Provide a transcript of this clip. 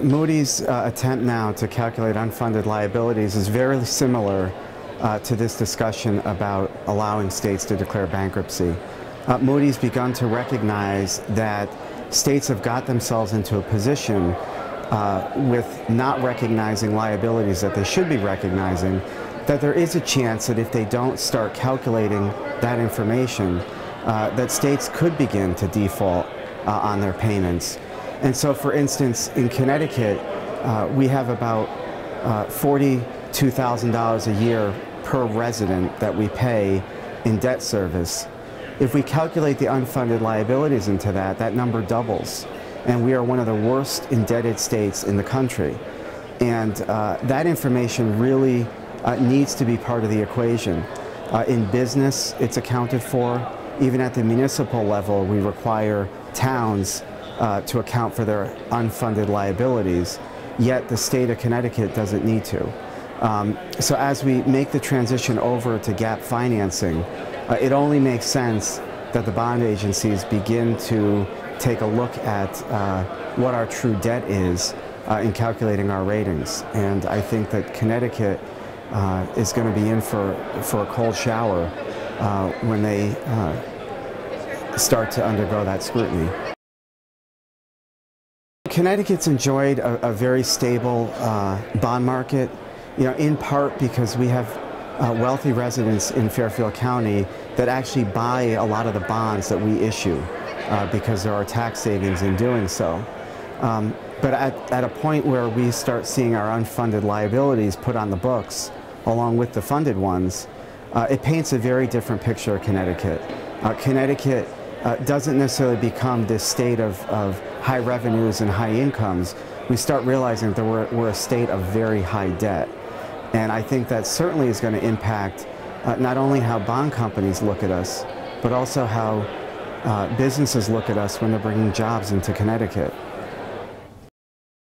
Moody's attempt now to calculate unfunded liabilities is very similar to this discussion about allowing states to declare bankruptcy. Moody's begun to recognize that states have got themselves into a position with not recognizing liabilities that they should be recognizing, that there is a chance that if they don't start calculating that information, that states could begin to default on their payments. And so, for instance, in Connecticut, we have about $42,000 a year per resident that we pay in debt service. If we calculate the unfunded liabilities into that, that number doubles. And we are one of the worst indebted states in the country. And that information really needs to be part of the equation. In business, it's accounted for. Even at the municipal level, we require towns to account for their unfunded liabilities, yet the state of Connecticut doesn't need to. So as we make the transition over to gap financing, it only makes sense that the bond agencies begin to take a look at what our true debt is in calculating our ratings. And I think that Connecticut is going to be in for a cold shower when they start to undergo that scrutiny. Connecticut's enjoyed a very stable bond market, in part because we have wealthy residents in Fairfield County that actually buy a lot of the bonds that we issue because there are tax savings in doing so. But at a point where we start seeing our unfunded liabilities put on the books along with the funded ones, it paints a very different picture of Connecticut. Connecticut doesn't necessarily become this state of high revenues and high incomes. We start realizing that we're a state of very high debt. And I think that certainly is going to impact not only how bond companies look at us, but also how businesses look at us when they're bringing jobs into Connecticut.